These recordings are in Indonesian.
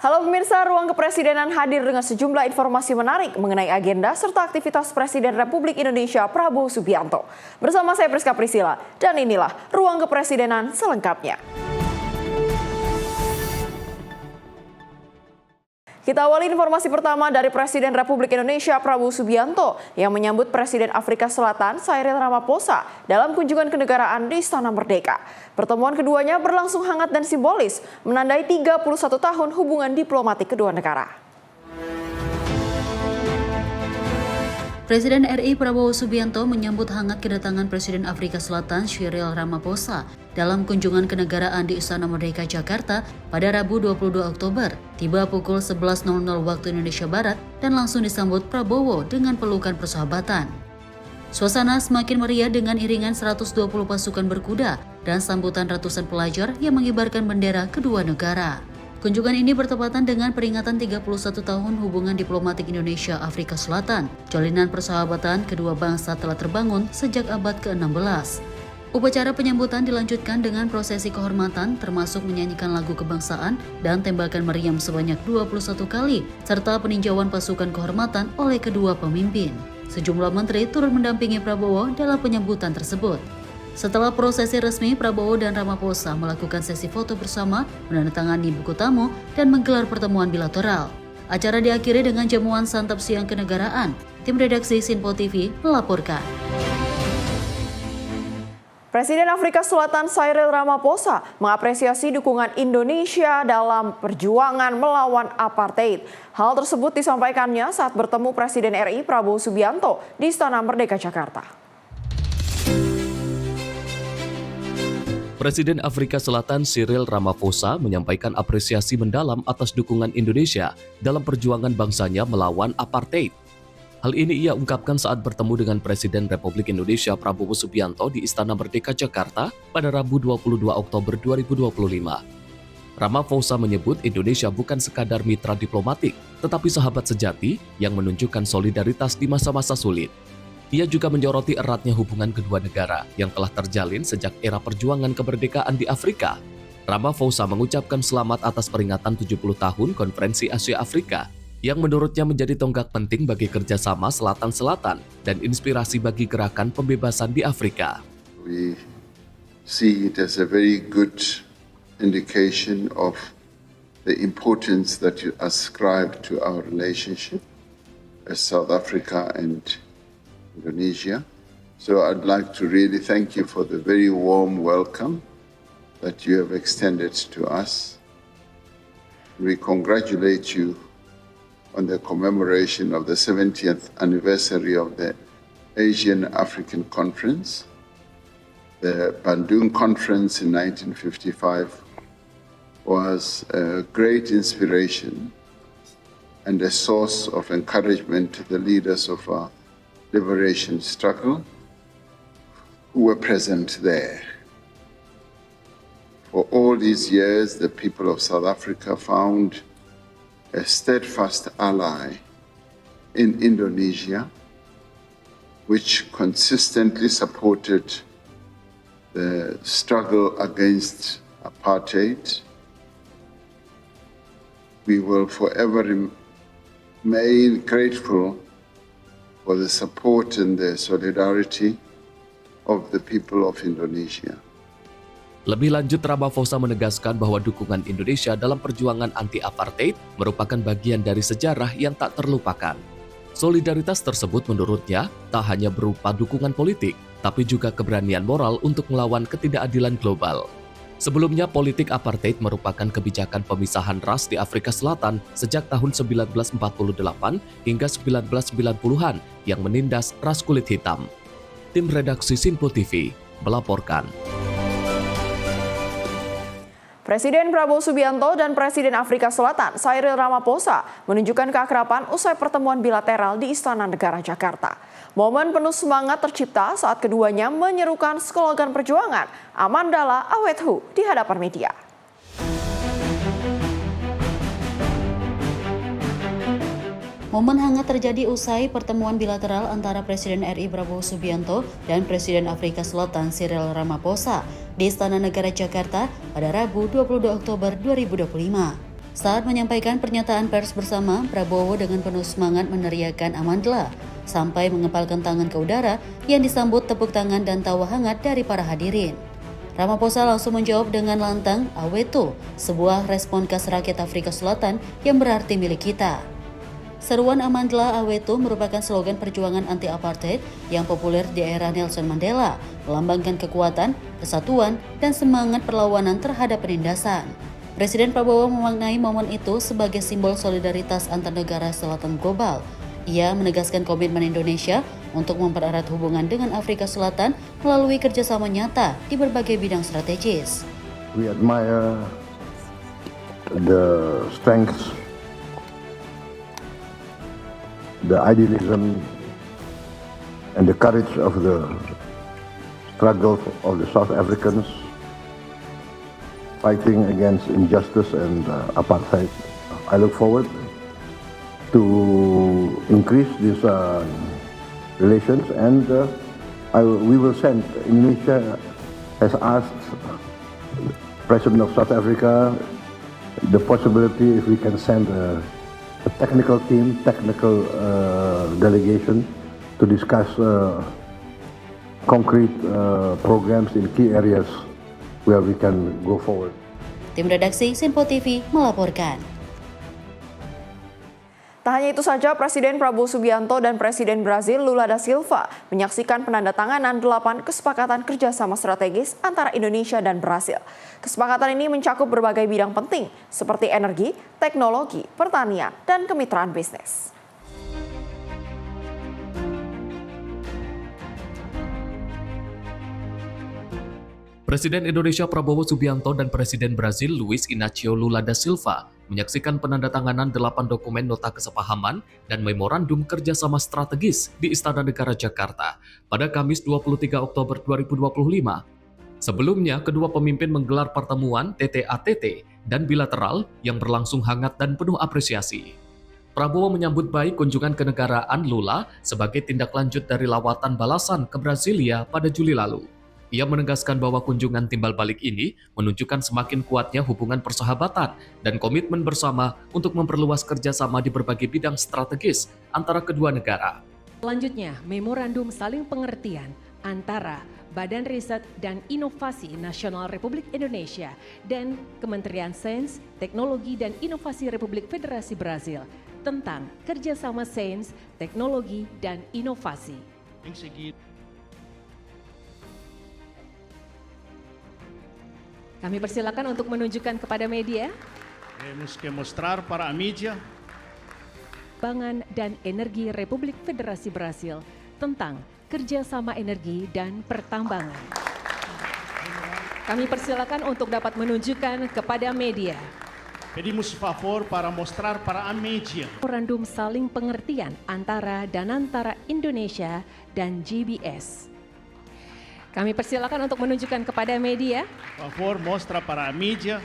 Halo pemirsa, Ruang Kepresidenan hadir dengan sejumlah informasi menarik mengenai agenda serta aktivitas Presiden Republik Indonesia Prabowo Subianto. Bersama saya Priska Priscilla, dan inilah Ruang Kepresidenan selengkapnya. Kita awali informasi pertama dari Presiden Republik Indonesia Prabowo Subianto yang menyambut Presiden Afrika Selatan Cyril Ramaphosa dalam kunjungan kenegaraan di Istana Merdeka. Pertemuan keduanya berlangsung hangat dan simbolis, menandai 31 tahun hubungan diplomatik kedua negara. Presiden RI Prabowo Subianto menyambut hangat kedatangan Presiden Afrika Selatan Cyril Ramaphosa dalam kunjungan kenegaraan di Istana Merdeka Jakarta pada Rabu 22 Oktober. Tiba pukul 11.00 waktu Indonesia Barat dan langsung disambut Prabowo dengan pelukan persahabatan. Suasana semakin meriah dengan iringan 120 pasukan berkuda dan sambutan ratusan pelajar yang mengibarkan bendera kedua negara. Kunjungan ini bertepatan dengan peringatan 31 tahun hubungan diplomatik Indonesia-Afrika Selatan. Jalinan persahabatan kedua bangsa telah terbangun sejak abad ke-16. Upacara penyambutan dilanjutkan dengan prosesi kehormatan termasuk menyanyikan lagu kebangsaan dan tembakan meriam sebanyak 21 kali, serta peninjauan pasukan kehormatan oleh kedua pemimpin. Sejumlah menteri turut mendampingi Prabowo dalam penyambutan tersebut. Setelah prosesi resmi, Prabowo dan Ramaphosa melakukan sesi foto bersama, menandatangani buku tamu, dan menggelar pertemuan bilateral. Acara diakhiri dengan jamuan santap siang kenegaraan. Tim redaksi Sinpo TV melaporkan. Presiden Afrika Selatan Cyril Ramaphosa mengapresiasi dukungan Indonesia dalam perjuangan melawan apartheid. Hal tersebut disampaikannya saat bertemu Presiden RI Prabowo Subianto di Istana Merdeka Jakarta. Presiden Afrika Selatan Cyril Ramaphosa menyampaikan apresiasi mendalam atas dukungan Indonesia dalam perjuangan bangsanya melawan apartheid. Hal ini ia ungkapkan saat bertemu dengan Presiden Republik Indonesia Prabowo Subianto di Istana Merdeka Jakarta pada Rabu 22 Oktober 2025. Ramaphosa menyebut Indonesia bukan sekadar mitra diplomatik, tetapi sahabat sejati yang menunjukkan solidaritas di masa-masa sulit. Ia juga menyoroti eratnya hubungan kedua negara yang telah terjalin sejak era perjuangan kemerdekaan di Afrika. Ramaphosa mengucapkan selamat atas peringatan 70 tahun Konferensi Asia Afrika yang menurutnya menjadi tonggak penting bagi kerjasama Selatan-Selatan dan inspirasi bagi gerakan pembebasan di Afrika. We see it as a very good indication of the importance that you ascribe to our relationship as South Africa and Indonesia. So I'd like to really thank you for the very warm welcome that you have extended to us. We congratulate you on the commemoration of the 70th anniversary of the Asian African Conference. The Bandung Conference in 1955 was a great inspiration and a source of encouragement to the leaders of our liberation struggle who were present there. For all these years, the people of South Africa found a steadfast ally in Indonesia, which consistently supported the struggle against apartheid. We will forever remain grateful for the support and the solidarity of the people of Indonesia. Lebih lanjut, Ramaphosa menegaskan bahwa dukungan Indonesia dalam perjuangan anti-apartheid merupakan bagian dari sejarah yang tak terlupakan. Solidaritas tersebut menurutnya tak hanya berupa dukungan politik, tapi juga keberanian moral untuk melawan ketidakadilan global. Sebelumnya, politik apartheid merupakan kebijakan pemisahan ras di Afrika Selatan sejak tahun 1948 hingga 1990-an yang menindas ras kulit hitam. Tim redaksi Sinpo TV melaporkan. Presiden Prabowo Subianto dan Presiden Afrika Selatan Cyril Ramaphosa menunjukkan keakraban usai pertemuan bilateral di Istana Negara Jakarta. Momen penuh semangat tercipta saat keduanya menyerukan slogan perjuangan Amandala Awethu di hadapan media. Momen hangat terjadi usai pertemuan bilateral antara Presiden RI Prabowo Subianto dan Presiden Afrika Selatan Cyril Ramaphosa di Istana Negara Jakarta pada Rabu 22 Oktober 2025. Saat menyampaikan pernyataan pers bersama, Prabowo dengan penuh semangat meneriakan Amandla sampai mengepalkan tangan ke udara yang disambut tepuk tangan dan tawa hangat dari para hadirin. Ramaphosa langsung menjawab dengan lantang, Aweto, sebuah respon khas rakyat Afrika Selatan yang berarti milik kita. Seruan Amandla Aweto merupakan slogan perjuangan anti-apartheid yang populer di era Nelson Mandela, melambangkan kekuatan, kesatuan, dan semangat perlawanan terhadap penindasan. Presiden Prabowo memaknai momen itu sebagai simbol solidaritas antar negara selatan global. Ia menegaskan komitmen Indonesia untuk mempererat hubungan dengan Afrika Selatan melalui kerjasama nyata di berbagai bidang strategis. We admire the strength, the idealism, and the courage of the struggle of the South Africans fighting against injustice and apartheid. I look forward to increase these relations, and we will send. Indonesia has asked President of South Africa the possibility if we can send a technical team, technical delegation to discuss concrete programs in key areas where we can go forward. Tim redaksi Sinpo TV melaporkan. Tak hanya itu saja, Presiden Prabowo Subianto dan Presiden Brazil Lula da Silva menyaksikan penandatanganan 8 kesepakatan kerjasama strategis antara Indonesia dan Brasil. Kesepakatan ini mencakup berbagai bidang penting seperti energi, teknologi, pertanian, dan kemitraan bisnis. Presiden Indonesia Prabowo Subianto dan Presiden Brazil Luiz Inácio Lula da Silva menyaksikan penandatanganan 8 dokumen nota kesepahaman dan memorandum kerjasama strategis di Istana Negara Jakarta pada Kamis 23 Oktober 2025. Sebelumnya, kedua pemimpin menggelar pertemuan TT-ATT dan bilateral yang berlangsung hangat dan penuh apresiasi. Prabowo menyambut baik kunjungan kenegaraan Lula sebagai tindak lanjut dari lawatan balasan ke Brasilia pada Juli lalu. Ia menegaskan bahwa kunjungan timbal balik ini menunjukkan semakin kuatnya hubungan persahabatan dan komitmen bersama untuk memperluas kerjasama di berbagai bidang strategis antara kedua negara. Selanjutnya, memorandum saling pengertian antara Badan Riset dan Inovasi Nasional Republik Indonesia dan Kementerian Sains, Teknologi dan Inovasi Republik Federasi Brazil tentang kerjasama sains, teknologi, dan inovasi. Kami persilakan untuk menunjukkan kepada media. Temos que mostrar para a mídia. Pangan dan Energi Republik Federasi Brasil tentang kerjasama energi dan pertambangan. Kami persilakan untuk dapat menunjukkan kepada media. Pedimos favor para mostrar para a mídia. Memorandum saling pengertian antara Danantara Indonesia dan GBS. Kami persilakan untuk menunjukkan kepada media. Favor, mostra para a mídia.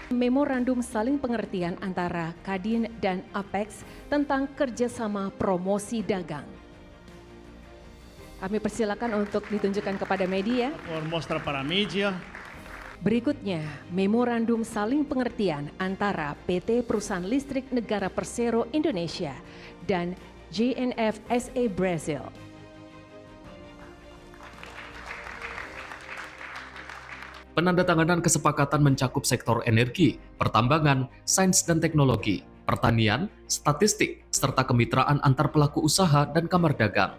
Memorandum saling pengertian antara Kadin dan Apex tentang kerjasama promosi dagang. Kami persilakan untuk ditunjukkan kepada media. Favor, mostra para a mídia. Berikutnya, memorandum saling pengertian antara PT Perusahaan Listrik Negara Persero Indonesia dan JNF SA Brazil. Penandatanganan kesepakatan mencakup sektor energi, pertambangan, sains dan teknologi, pertanian, statistik, serta kemitraan antar pelaku usaha dan kamar dagang.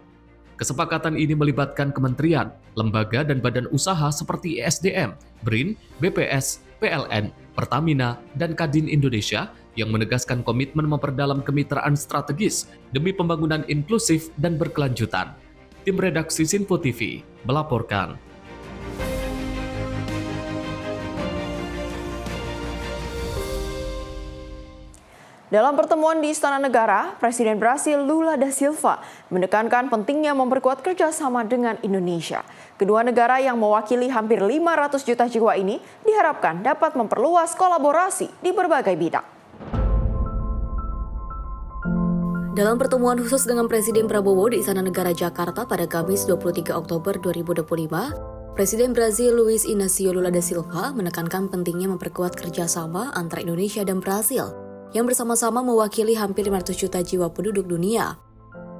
Kesepakatan ini melibatkan kementerian, lembaga dan badan usaha seperti ESDM, BRIN, BPS, PLN, Pertamina, dan Kadin Indonesia yang menegaskan komitmen memperdalam kemitraan strategis demi pembangunan inklusif dan berkelanjutan. Tim redaksi Sinpo TV melaporkan. Dalam pertemuan di Istana Negara, Presiden Brasil Lula da Silva menekankan pentingnya memperkuat kerjasama dengan Indonesia. Kedua negara yang mewakili hampir 500 juta jiwa ini diharapkan dapat memperluas kolaborasi di berbagai bidang. Dalam pertemuan khusus dengan Presiden Prabowo di Istana Negara Jakarta pada Kamis 23 Oktober 2025, Presiden Brazil Luiz Inácio Lula da Silva menekankan pentingnya memperkuat kerjasama antara Indonesia dan Brazil yang bersama-sama mewakili hampir 500 juta jiwa penduduk dunia.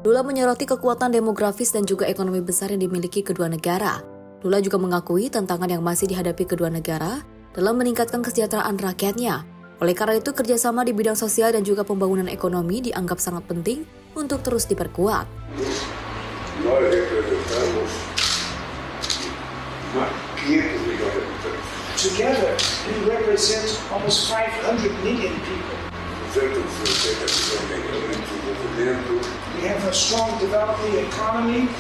Lula menyoroti kekuatan demografis dan juga ekonomi besar yang dimiliki kedua negara. Lula juga mengakui tantangan yang masih dihadapi kedua negara dalam meningkatkan kesejahteraan rakyatnya. Oleh karena itu, kerjasama di bidang sosial dan juga pembangunan ekonomi dianggap sangat penting untuk terus diperkuat. Together, we represent almost 500 million people. We have a strong developing economy.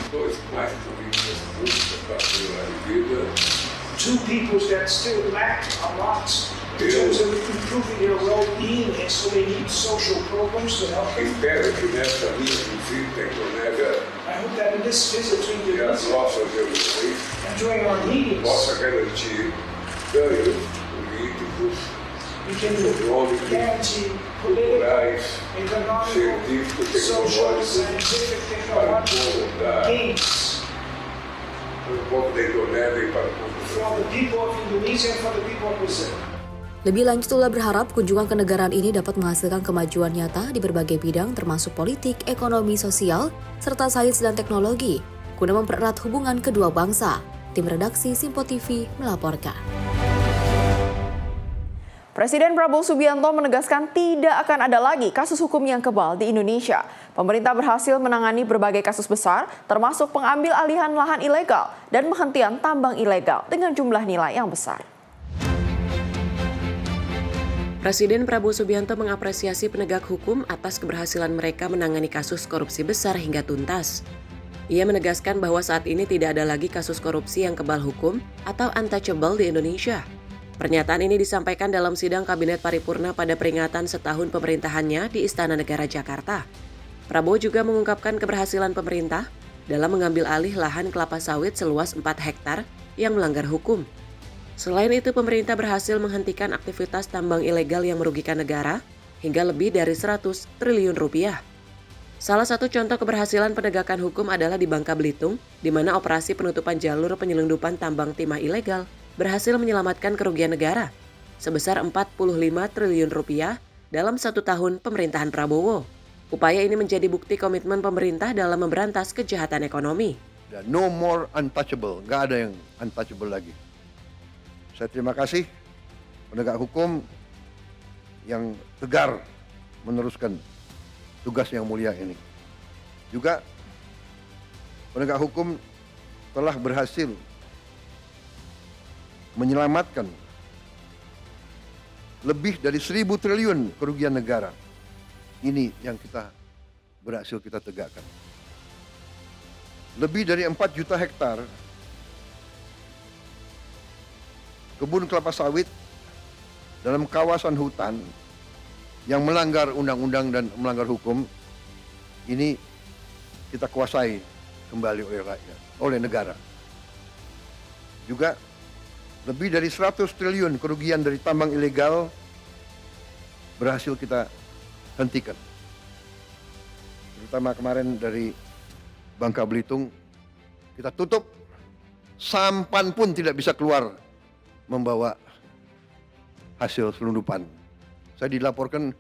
Two peoples that still lack a lot in terms of improving their well-being, and so they need social programs to help them. I hope that in this visit to Indonesia and during our meetings, we can guarantee political, economic, social, scientific, technological gains for the people of Indonesia and for the people of Brazil. Lebih lanjut, Lula berharap kunjungan kenegaraan ini dapat menghasilkan kemajuan nyata di berbagai bidang termasuk politik, ekonomi, sosial, serta sains dan teknologi, guna mempererat hubungan kedua bangsa. Tim redaksi Simpo TV melaporkan. Presiden Prabowo Subianto menegaskan tidak akan ada lagi kasus hukum yang kebal di Indonesia. Pemerintah berhasil menangani berbagai kasus besar, termasuk pengambil alihan lahan ilegal dan penghentian tambang ilegal dengan jumlah nilai yang besar. Presiden Prabowo Subianto mengapresiasi penegak hukum atas keberhasilan mereka menangani kasus korupsi besar hingga tuntas. Ia menegaskan bahwa saat ini tidak ada lagi kasus korupsi yang kebal hukum atau untouchable di Indonesia. Pernyataan ini disampaikan dalam sidang Kabinet Paripurna pada peringatan setahun pemerintahannya di Istana Negara Jakarta. Prabowo juga mengungkapkan keberhasilan pemerintah dalam mengambil alih lahan kelapa sawit seluas 4 hektar yang melanggar hukum. Selain itu, pemerintah berhasil menghentikan aktivitas tambang ilegal yang merugikan negara hingga lebih dari 100 triliun rupiah. Salah satu contoh keberhasilan penegakan hukum adalah di Bangka Belitung, di mana operasi penutupan jalur penyelundupan tambang timah ilegal berhasil menyelamatkan kerugian negara sebesar 45 triliun rupiah dalam 1 tahun pemerintahan Prabowo. Upaya ini menjadi bukti komitmen pemerintah dalam memberantas kejahatan ekonomi. No more untouchable, nggak ada yang untouchable lagi. Saya terima kasih penegak hukum yang tegar meneruskan tugas yang mulia ini. Juga penegak hukum telah berhasil menyelamatkan lebih dari 1.000 triliun kerugian negara. Ini yang berhasil kita tegakkan. Lebih dari 4 juta hektar kebun kelapa sawit dalam kawasan hutan yang melanggar undang-undang dan melanggar hukum, ini kita kuasai kembali oleh rakyat, oleh negara. Juga lebih dari 100 triliun kerugian dari tambang ilegal berhasil kita hentikan. Terutama kemarin dari Bangka Belitung, kita tutup, sampan pun tidak bisa keluar membawa hasil selundupan. Saya dilaporkan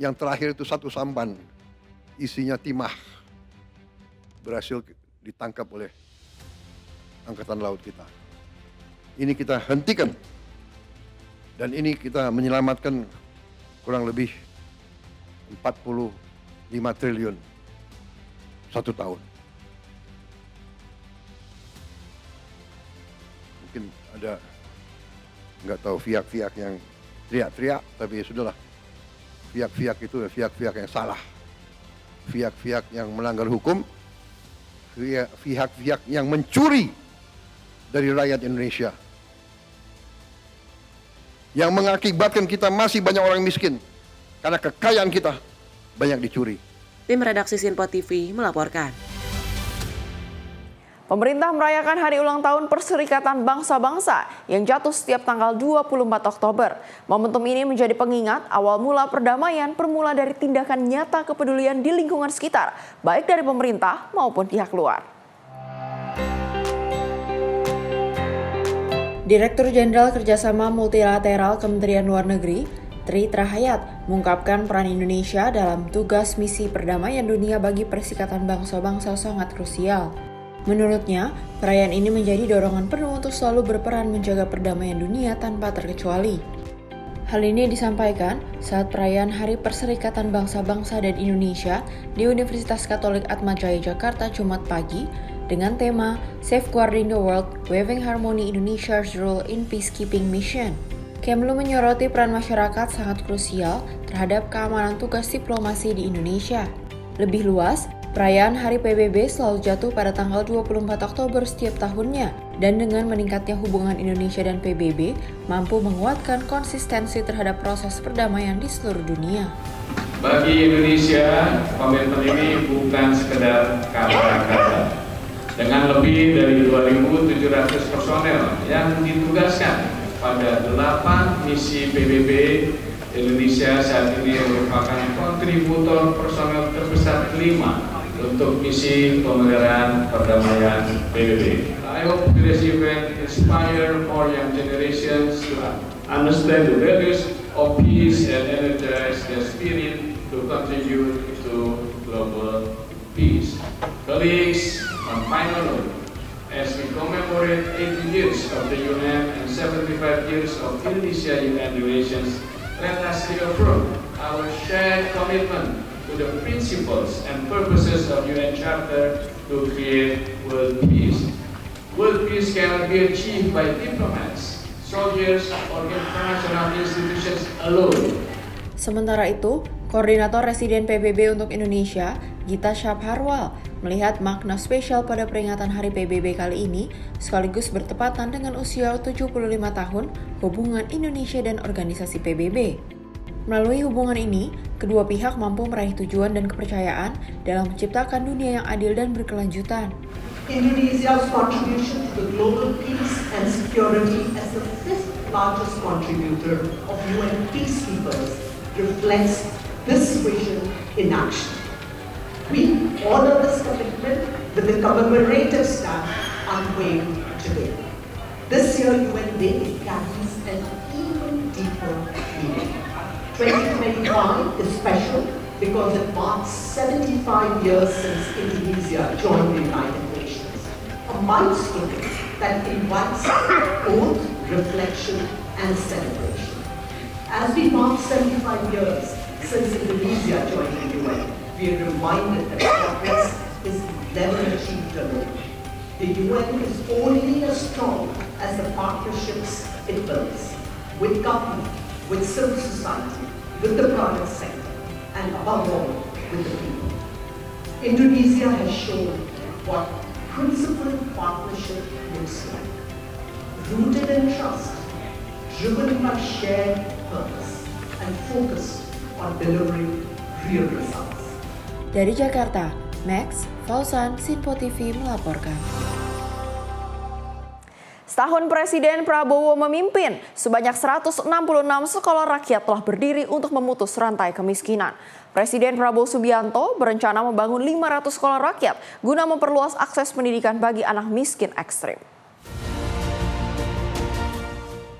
yang terakhir itu 1 sampan, isinya timah, berhasil ditangkap oleh Angkatan Laut kita. Ini kita hentikan, dan ini kita menyelamatkan kurang lebih 45 triliun 1 tahun. Mungkin ada nggak tahu pihak-pihak yang teriak-teriak, tapi ya sudahlah. Pihak-pihak itu pihak-pihak yang salah. Pihak-pihak yang melanggar hukum, pihak-pihak yang mencuri dari rakyat Indonesia. Yang mengakibatkan kita masih banyak orang miskin karena kekayaan kita banyak dicuri. Tim redaksi Simpo TV melaporkan. Pemerintah merayakan hari ulang tahun Perserikatan Bangsa-Bangsa yang jatuh setiap tanggal 24 Oktober. Momentum ini menjadi pengingat awal mula perdamaian bermula dari tindakan nyata kepedulian di lingkungan sekitar, baik dari pemerintah maupun pihak luar. Direktur Jenderal Kerjasama Multilateral Kementerian Luar Negeri, Tri Trahayat, mengungkapkan peran Indonesia dalam tugas misi perdamaian dunia bagi Perserikatan Bangsa-Bangsa sangat krusial. Menurutnya, perayaan ini menjadi dorongan penuh untuk selalu berperan menjaga perdamaian dunia tanpa terkecuali. Hal ini disampaikan saat perayaan Hari Perserikatan Bangsa-Bangsa dan Indonesia di Universitas Katolik Atmajaya Jakarta Jumat pagi dengan tema Safeguarding the World, Weaving Harmony Indonesia's Role in Peacekeeping Mission. Kemlu menyoroti peran masyarakat sangat krusial terhadap keamanan tugas diplomasi di Indonesia. Lebih luas, perayaan Hari PBB selalu jatuh pada tanggal 24 Oktober setiap tahunnya, dan dengan meningkatnya hubungan Indonesia dan PBB, mampu menguatkan konsistensi terhadap proses perdamaian di seluruh dunia. Bagi Indonesia, komitmen ini bukan sekedar kata-kata. Dengan lebih dari 2.700 personel yang ditugaskan pada 8 misi PBB, Indonesia saat ini merupakan kontributor personel terbesar kelima untuk misi pemeliharaan perdamaian PBB. I hope this event inspire more young generations to understand the values of peace and energize their spirit to contribute to global peace. Colleagues, on final note, as we commemorate 80 years of the UN and 75 years of Indonesia UN relations, let us reaffirm our shared commitment to the principles and purposes of UN Charter to create world peace. World peace cannot be achieved by diplomats, soldiers, or international institutions alone. Sementara itu, Koordinator Residen PBB untuk Indonesia, Gita Syabharwal, melihat makna spesial pada peringatan Hari PBB kali ini sekaligus bertepatan dengan usia 75 tahun hubungan Indonesia dan organisasi PBB. Melalui hubungan ini, kedua pihak mampu meraih tujuan dan kepercayaan dalam menciptakan dunia yang adil dan berkelanjutan. Indonesia's contribution to the global peace and security as the fifth largest contributor of UN peacekeepers reflects this vision in action. We honor this commitment with the commemorative stamp unveiled today. This year UN Day carries an even deeper meaning. 2025 is special because it marks 75 years since Indonesia joined the United Nations, a milestone that invites both reflection and celebration. As we mark 75 years since Indonesia joined the UN, we are reminded that progress is never achieved alone. The UN is only as strong as the partnerships it builds, with government, with civil society, with the private sector, and above all, with the people. Indonesia has shown what principled partnership looks like. Rooted in trust, driven by shared purpose, and focused on delivering real results. Dari Jakarta, Max Fauzan, Sinpo TV melaporkan. Setahun Presiden Prabowo memimpin, sebanyak 166 sekolah rakyat telah berdiri untuk memutus rantai kemiskinan. Presiden Prabowo Subianto berencana membangun 500 sekolah rakyat guna memperluas akses pendidikan bagi anak miskin ekstrim.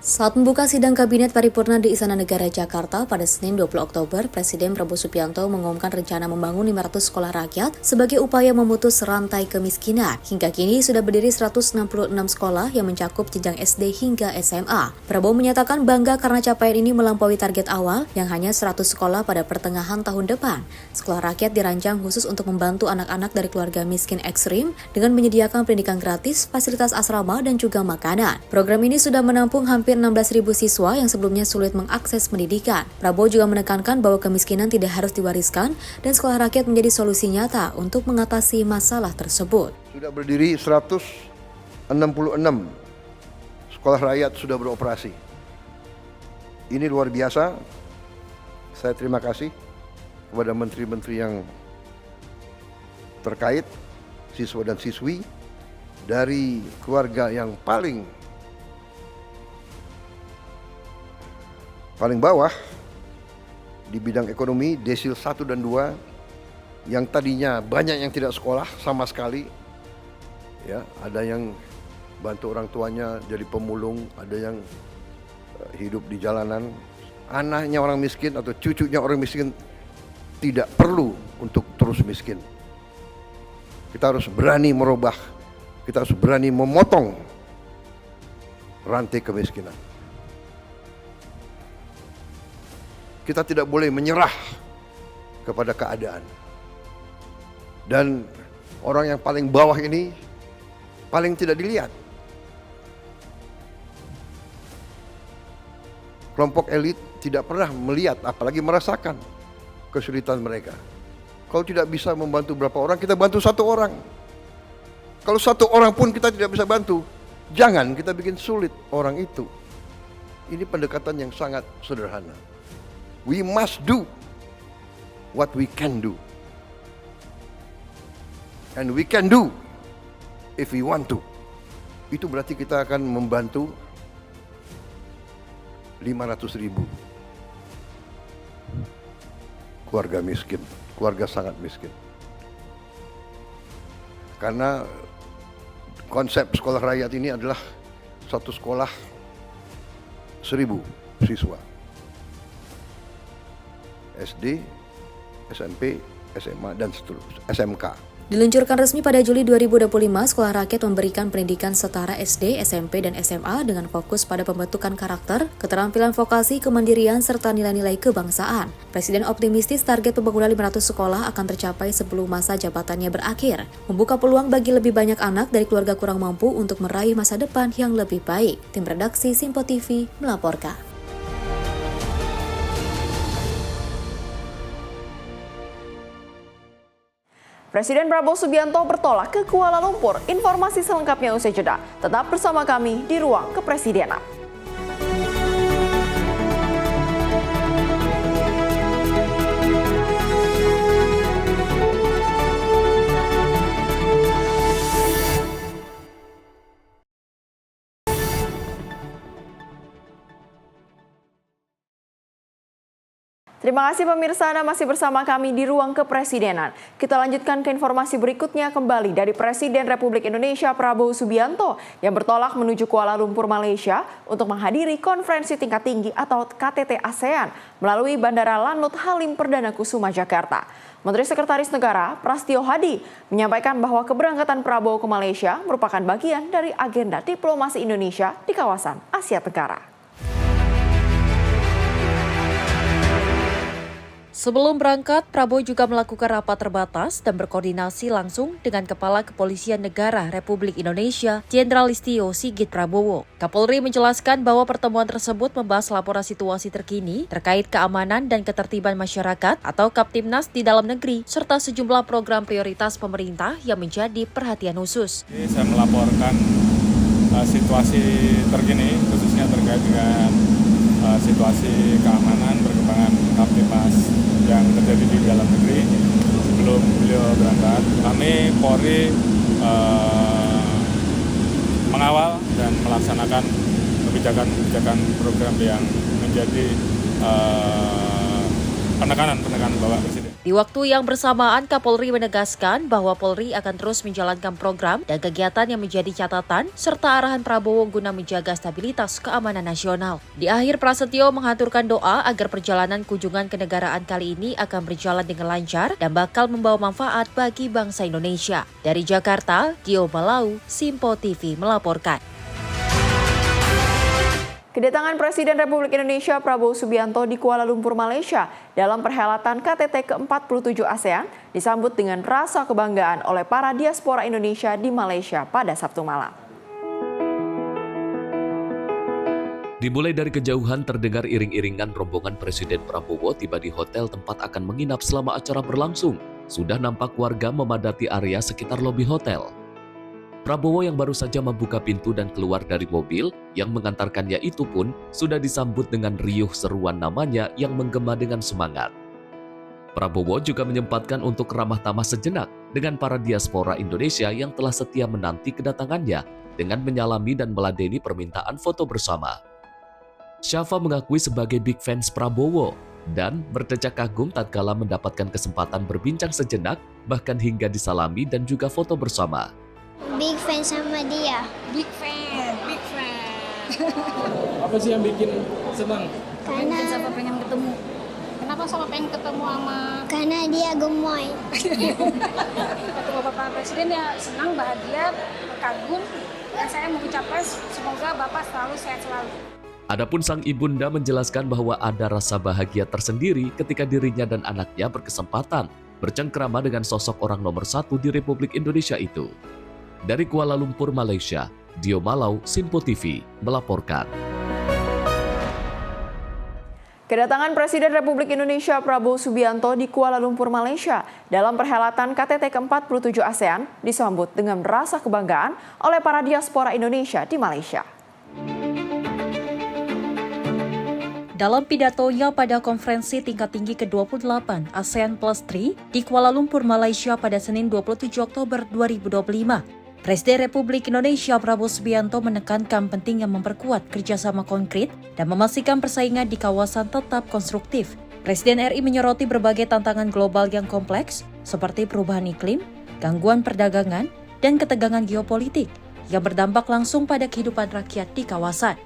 Saat membuka sidang Kabinet Paripurna di Istana Negara Jakarta pada Senin 20 Oktober, Presiden Prabowo Subianto mengumumkan rencana membangun 500 sekolah rakyat sebagai upaya memutus rantai kemiskinan. Hingga kini sudah berdiri 166 sekolah yang mencakup jenjang SD hingga SMA. Prabowo menyatakan bangga karena capaian ini melampaui target awal yang hanya 100 sekolah pada pertengahan tahun depan. Sekolah rakyat dirancang khusus untuk membantu anak-anak dari keluarga miskin ekstrim dengan menyediakan pendidikan gratis, fasilitas asrama, dan juga makanan. Program ini sudah menampung hampir 16.000 siswa yang sebelumnya sulit mengakses pendidikan. Prabowo juga menekankan bahwa kemiskinan tidak harus diwariskan dan sekolah rakyat menjadi solusi nyata untuk mengatasi masalah tersebut. Sudah berdiri 166 sekolah rakyat sudah beroperasi. Ini luar biasa. Saya terima kasih kepada menteri-menteri yang terkait, siswa dan siswi dari keluarga yang paling bawah di bidang ekonomi, desil 1 dan 2, yang tadinya banyak yang tidak sekolah sama sekali, ya, ada yang bantu orang tuanya jadi pemulung, ada yang hidup di jalanan. Anaknya orang miskin atau cucunya orang miskin tidak perlu untuk terus miskin. Kita harus berani merubah, kita harus berani memotong rantai kemiskinan. Kita tidak boleh menyerah kepada keadaan. Dan orang yang paling bawah ini paling tidak dilihat. Kelompok elit tidak pernah melihat, apalagi merasakan kesulitan mereka. Kalau tidak bisa membantu berapa orang, kita bantu satu orang. Kalau satu orang pun kita tidak bisa bantu, jangan kita bikin sulit orang itu. Ini pendekatan yang sangat sederhana. We must do what we can do. And we can do if we want to. Itu berarti kita akan membantu 500.000 keluarga miskin, keluarga sangat miskin. Karena konsep sekolah rakyat ini adalah satu sekolah 1.000 siswa. SD, SMP, SMA, dan seterusnya, SMK. Diluncurkan resmi pada Juli 2025, Sekolah Rakyat memberikan pendidikan setara SD, SMP, dan SMA dengan fokus pada pembentukan karakter, keterampilan vokasi, kemandirian, serta nilai-nilai kebangsaan. Presiden optimistis target pembangunan 500 sekolah akan tercapai sebelum masa jabatannya berakhir, membuka peluang bagi lebih banyak anak dari keluarga kurang mampu untuk meraih masa depan yang lebih baik. Tim redaksi Simpo TV melaporkan. Presiden Prabowo Subianto bertolak ke Kuala Lumpur. Informasi selengkapnya usai jeda. Tetap bersama kami di Ruang Kepresidenan. Terima kasih pemirsa, Anda masih bersama kami di Ruang Kepresidenan. Kita lanjutkan ke informasi berikutnya kembali dari Presiden Republik Indonesia Prabowo Subianto yang bertolak menuju Kuala Lumpur, Malaysia untuk menghadiri konferensi tingkat tinggi atau KTT ASEAN melalui Bandara Lanut Halim Perdana Kusuma, Jakarta. Menteri Sekretaris Negara Prastio Hadi menyampaikan bahwa keberangkatan Prabowo ke Malaysia merupakan bagian dari agenda diplomasi Indonesia di kawasan Asia Tenggara. Sebelum berangkat, Prabowo juga melakukan rapat terbatas dan berkoordinasi langsung dengan Kepala Kepolisian Negara Republik Indonesia, Jenderal Listio Sigit Prabowo. Kapolri menjelaskan bahwa pertemuan tersebut membahas laporan situasi terkini terkait keamanan dan ketertiban masyarakat atau Kaptimnas di dalam negeri, serta sejumlah program prioritas pemerintah yang menjadi perhatian khusus. Saya melaporkan situasi terkini, khususnya terkait dengan situasi keamanan, perkembangan Kaptimnas yang terjadi di dalam negeri. Sebelum beliau berangkat, kami Polri mengawal dan melaksanakan kebijakan program yang menjadi penekanan Bapak Presiden. Di waktu yang bersamaan, Kapolri menegaskan bahwa Polri akan terus menjalankan program dan kegiatan yang menjadi catatan serta arahan Prabowo guna menjaga stabilitas keamanan nasional. Di akhir, Prasetyo menghaturkan doa agar perjalanan kunjungan kenegaraan kali ini akan berjalan dengan lancar dan bakal membawa manfaat bagi bangsa Indonesia. Dari Jakarta, Gio Malau, Simpo TV melaporkan. Kedatangan Presiden Republik Indonesia Prabowo Subianto di Kuala Lumpur, Malaysia dalam perhelatan KTT ke-47 ASEAN disambut dengan rasa kebanggaan oleh para diaspora Indonesia di Malaysia pada Sabtu malam. Dimulai dari kejauhan terdengar iring-iringan rombongan Presiden Prabowo tiba di hotel tempat akan menginap selama acara berlangsung. Sudah nampak warga memadati area sekitar lobi hotel. Prabowo yang baru saja membuka pintu dan keluar dari mobil yang mengantarkannya itu pun sudah disambut dengan riuh seruan namanya yang menggema dengan semangat. Prabowo juga menyempatkan untuk ramah tamah sejenak dengan para diaspora Indonesia yang telah setia menanti kedatangannya dengan menyalami dan meladeni permintaan foto bersama. Syafa mengakui sebagai big fans Prabowo dan berdecak kagum tatkala mendapatkan kesempatan berbincang sejenak bahkan hingga disalami dan juga foto bersama. Big fan sama dia. Big fan. Apa sih yang bikin senang? Karena Sama pengen ketemu. Kenapa sama pengen ketemu sama karena dia gemoy. ketemu Bapak Presiden ya senang, bahagia, kagum. Dan saya mengucapkan semoga Bapak selalu sehat selalu. Adapun sang ibunda menjelaskan bahwa ada rasa bahagia tersendiri ketika dirinya dan anaknya berkesempatan bercengkrama dengan sosok orang nomor 1 di Republik Indonesia itu. Dari Kuala Lumpur, Malaysia, Dio Malau, Simpo TV melaporkan. Kedatangan Presiden Republik Indonesia Prabowo Subianto di Kuala Lumpur, Malaysia dalam perhelatan KTT ke-47 ASEAN disambut dengan rasa kebanggaan oleh para diaspora Indonesia di Malaysia. Dalam pidatonya pada konferensi tingkat tinggi ke-28 ASEAN Plus 3 di Kuala Lumpur, Malaysia pada Senin 27 Oktober 2025, Presiden Republik Indonesia Prabowo Subianto menekankan pentingnya memperkuat kerjasama konkret dan memastikan persaingan di kawasan tetap konstruktif. Presiden RI menyoroti berbagai tantangan global yang kompleks seperti perubahan iklim, gangguan perdagangan, dan ketegangan geopolitik yang berdampak langsung pada kehidupan rakyat di kawasan.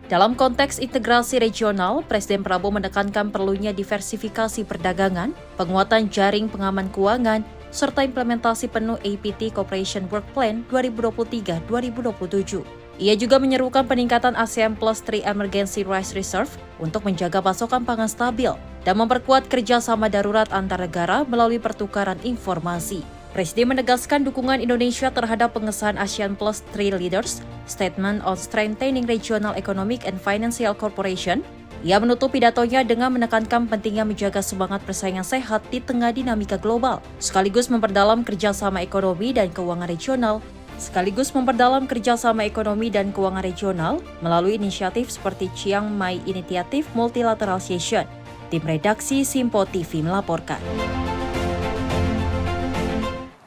Dalam konteks integrasi regional, Presiden Prabowo menekankan perlunya diversifikasi perdagangan, penguatan jaring pengaman keuangan, serta implementasi penuh APT Cooperation Work Plan 2023-2027. Ia juga menyerukan peningkatan ASEAN Plus 3 Emergency Rice Reserve untuk menjaga pasokan pangan stabil dan memperkuat kerjasama darurat antar negara melalui pertukaran informasi. Presiden menegaskan dukungan Indonesia terhadap pengesahan ASEAN Plus 3 Leaders Statement on Strengthening Regional Economic and Financial Cooperation. Ia menutup pidatonya dengan menekankan pentingnya menjaga semangat persaingan sehat di tengah dinamika global, sekaligus memperdalam kerjasama ekonomi dan keuangan regional melalui inisiatif seperti Chiang Mai Initiative Multilateral Session. Tim redaksi Simpo TV melaporkan.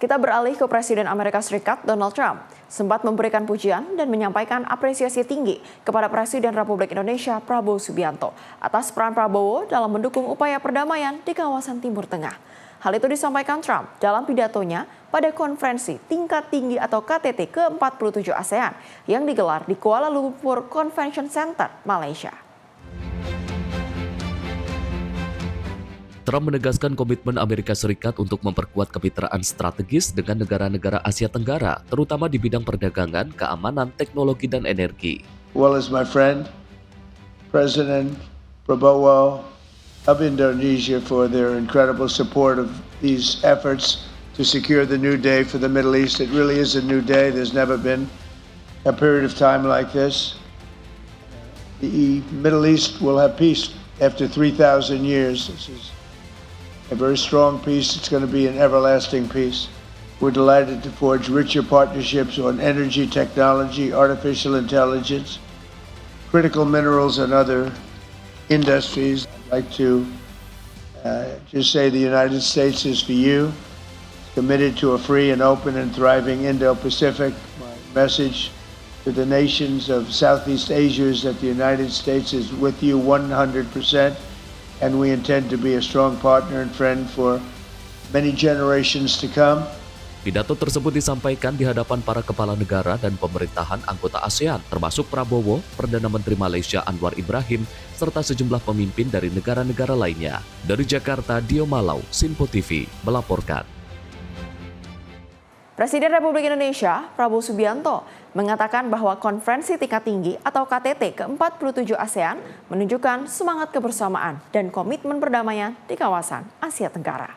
Kita beralih ke Presiden Amerika Serikat Donald Trump sempat memberikan pujian dan menyampaikan apresiasi tinggi kepada Presiden Republik Indonesia Prabowo Subianto atas peran Prabowo dalam mendukung upaya perdamaian di kawasan Timur Tengah. Hal itu disampaikan Trump dalam pidatonya pada konferensi tingkat tinggi atau KTT ke-47 ASEAN yang digelar di Kuala Lumpur Convention Center, Malaysia. Trump menegaskan komitmen Amerika Serikat untuk memperkuat kemitraan strategis dengan negara-negara Asia Tenggara, terutama di bidang perdagangan, keamanan, teknologi, dan energi. Well as my friend, President Prabowo of Indonesia for their incredible support of these efforts to secure the new day for the Middle East. It really is a new day. There's never been a period of time like this. The Middle East will have peace after 3,000 years. This is a very strong peace. It's going to be an everlasting peace. We're delighted to forge richer partnerships on energy technology, artificial intelligence, critical minerals, and other industries. I'd like to just say the United States is for you, committed to a free and open and thriving Indo-Pacific. My message to the nations of Southeast Asia is that the United States is with you 100%. And we intend to be a strong partner and friend for many generations to come. Pidato tersebut disampaikan di hadapan para kepala negara dan pemerintahan anggota ASEAN, termasuk Prabowo, Perdana Menteri Malaysia Anwar Ibrahim, serta sejumlah pemimpin dari negara-negara lainnya. Dari Jakarta, Dio Malau, Simpo TV, melaporkan. Presiden Republik Indonesia Prabowo Subianto mengatakan bahwa konferensi tingkat tinggi atau KTT ke-47 ASEAN menunjukkan semangat kebersamaan dan komitmen perdamaian di kawasan Asia Tenggara.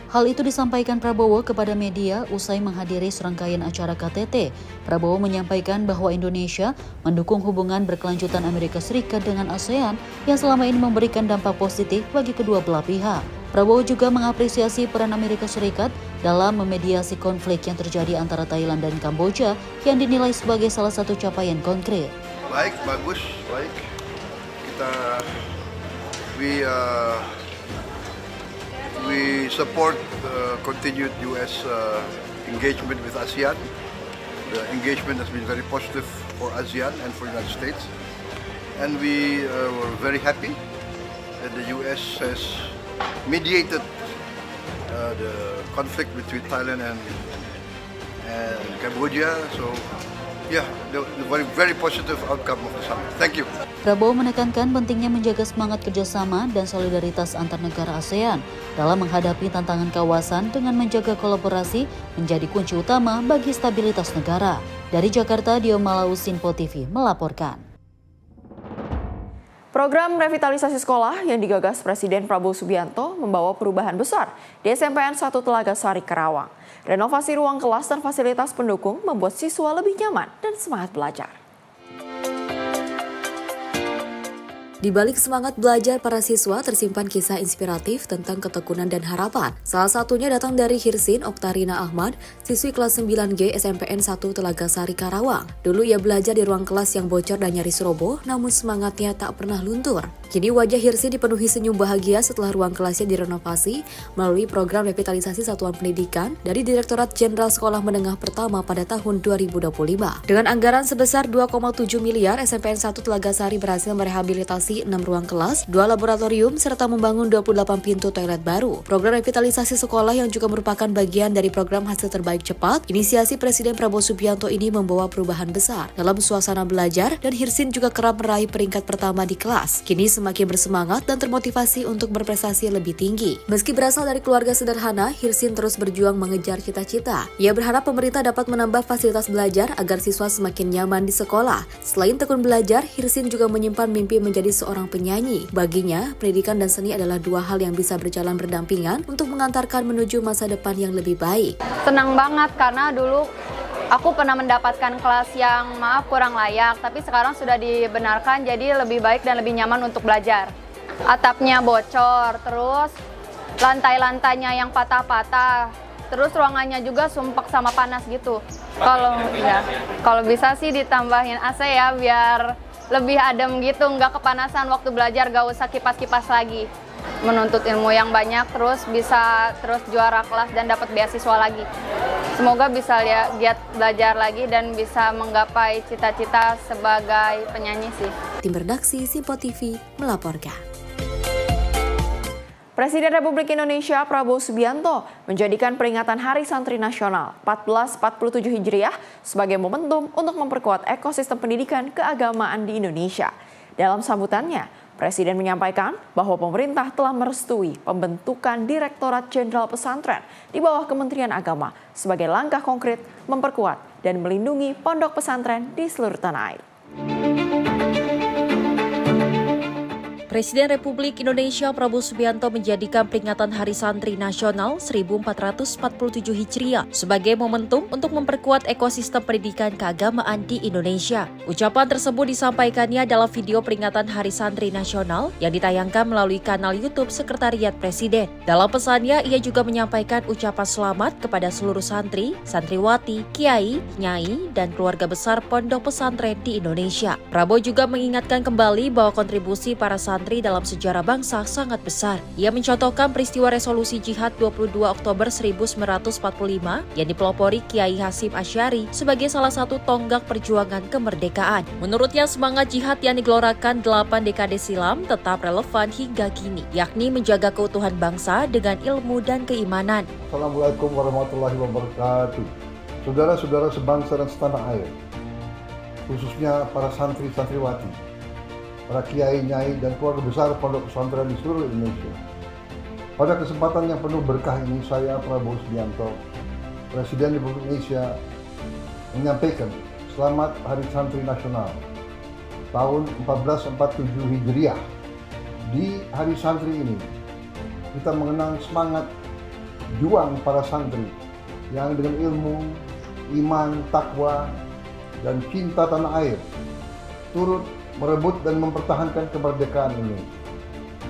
Hal itu disampaikan Prabowo kepada media usai menghadiri serangkaian acara KTT. Prabowo menyampaikan bahwa Indonesia mendukung hubungan berkelanjutan Amerika Serikat dengan ASEAN yang selama ini memberikan dampak positif bagi kedua belah pihak. Prabowo juga mengapresiasi peran Amerika Serikat dalam memediasi konflik yang terjadi antara Thailand dan Kamboja yang dinilai sebagai salah satu capaian konkret. Baik, bagus, baik. We support continued U.S. engagement with ASEAN. The engagement has been very positive for ASEAN and for the United States. And we were very happy that the U.S. has mediated the conflict between Thailand and Cambodia. So, yeah, the very positive outcome of the summit. Thank you. Prabowo menekankan pentingnya menjaga semangat kerjasama dan solidaritas antar negara ASEAN dalam menghadapi tantangan kawasan dengan menjaga kolaborasi menjadi kunci utama bagi stabilitas negara. Dari Jakarta, Dio Malau, Sinpo TV melaporkan. Program revitalisasi sekolah yang digagas Presiden Prabowo Subianto membawa perubahan besar di SMPN 1 Telaga Sari, Karawang. Renovasi ruang kelas dan fasilitas pendukung membuat siswa lebih nyaman dan semangat belajar. Di balik semangat belajar para siswa tersimpan kisah inspiratif tentang ketekunan dan harapan. Salah satunya datang dari Hirsin Oktarina Ahmad, siswi kelas 9G SMPN 1 Telaga Sari, Karawang. Dulu ia belajar di ruang kelas yang bocor dan nyaris roboh, namun semangatnya tak pernah luntur. Kini wajah Hirsin dipenuhi senyum bahagia setelah ruang kelasnya direnovasi melalui program revitalisasi satuan pendidikan dari Direktorat Jenderal Sekolah Menengah Pertama pada tahun 2025. Dengan anggaran sebesar 2,7 miliar, SMPN 1 Telaga Sari berhasil merehabilitasi 6 ruang kelas, 2 laboratorium, serta membangun 28 pintu toilet baru. Program revitalisasi sekolah yang juga merupakan bagian dari program hasil terbaik cepat, inisiasi Presiden Prabowo Subianto ini membawa perubahan besar dalam suasana belajar dan Hirsin juga kerap meraih peringkat pertama di kelas. Kini semakin bersemangat dan termotivasi untuk berprestasi lebih tinggi. Meski berasal dari keluarga sederhana, Hirsin terus berjuang mengejar cita-cita. Ia berharap pemerintah dapat menambah fasilitas belajar agar siswa semakin nyaman di sekolah. Selain tekun belajar, Hirsin juga menyimpan mimpi menjadi seorang penyanyi. Baginya, pendidikan dan seni adalah dua hal yang bisa berjalan berdampingan untuk mengantarkan menuju masa depan yang lebih baik. Senang banget karena dulu aku pernah mendapatkan kelas yang kurang layak, tapi sekarang sudah dibenarkan jadi lebih baik dan lebih nyaman untuk belajar. Atapnya bocor, terus lantai-lantainya yang patah-patah, terus ruangannya juga sumpek sama panas gitu. Kalau bisa sih ditambahin AC ya biar lebih adem gitu, nggak kepanasan waktu belajar, gak usah kipas-kipas lagi. Menuntut ilmu yang banyak, terus bisa terus juara kelas dan dapat beasiswa lagi. Semoga bisa giat belajar lagi dan bisa menggapai cita-cita sebagai penyanyi sih. Tim redaksi Sinpo TV melaporkan. Presiden Republik Indonesia Prabowo Subianto menjadikan peringatan Hari Santri Nasional 1447 Hijriah sebagai momentum untuk memperkuat ekosistem pendidikan keagamaan di Indonesia. Dalam sambutannya, Presiden menyampaikan bahwa pemerintah telah merestui pembentukan Direktorat Jenderal Pesantren di bawah Kementerian Agama sebagai langkah konkret memperkuat dan melindungi pondok pesantren di seluruh tanah air. Presiden Republik Indonesia Prabowo Subianto menjadikan peringatan Hari Santri Nasional 1447 Hijriah sebagai momentum untuk memperkuat ekosistem pendidikan keagamaan di Indonesia. Ucapan tersebut disampaikannya dalam video peringatan Hari Santri Nasional yang ditayangkan melalui kanal YouTube Sekretariat Presiden. Dalam pesannya, ia juga menyampaikan ucapan selamat kepada seluruh santri, santriwati, kiai, nyai, dan keluarga besar pondok pesantren di Indonesia. Prabowo juga mengingatkan kembali bahwa kontribusi para santri dalam sejarah bangsa sangat besar. Ia mencontohkan peristiwa resolusi jihad 22 Oktober 1945 yang dipelopori Kiai Hasyim Asy'ari sebagai salah satu tonggak perjuangan kemerdekaan. Menurutnya, semangat jihad yang digelorakan 8 dekade silam tetap relevan hingga kini, yakni menjaga keutuhan bangsa dengan ilmu dan keimanan. Assalamualaikum warahmatullahi wabarakatuh. Saudara-saudara sebangsa dan setanah air, khususnya para santri-santriwati, para kiai, nyai, dan keluarga besar pondok pesantren di seluruh Indonesia. Pada kesempatan yang penuh berkah ini, saya Prabowo Subianto, Presiden Republik Indonesia, menyampaikan selamat Hari Santri Nasional tahun 1447 Hijriah. Di Hari Santri ini, kita mengenang semangat juang para santri yang dengan ilmu, iman, takwa, dan cinta tanah air turut merebut dan mempertahankan kemerdekaan ini.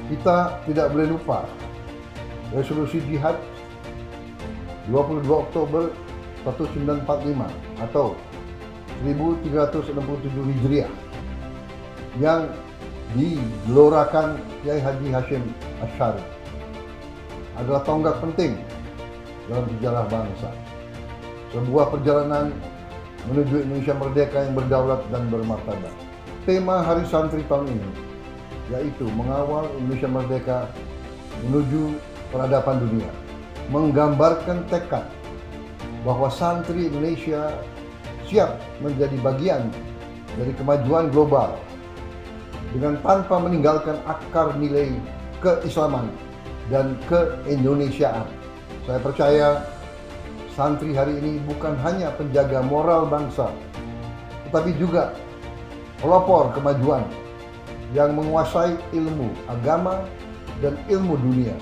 Kita tidak boleh lupa resolusi jihad 22 Oktober 1945 atau 1367 Hijriah yang digelorakan Kiai Haji Hasyim Asy'ari adalah tonggak penting dalam sejarah bangsa. Sebuah perjalanan menuju Indonesia merdeka yang berdaulat dan bermartabat. Tema Hari Santri tahun ini yaitu mengawal Indonesia merdeka menuju peradaban dunia, menggambarkan tekad bahwa santri Indonesia siap menjadi bagian dari kemajuan global dengan tanpa meninggalkan akar nilai keislaman dan keindonesiaan. Saya percaya santri hari ini bukan hanya penjaga moral bangsa, tetapi juga pelopor kemajuan yang menguasai ilmu agama dan ilmu dunia,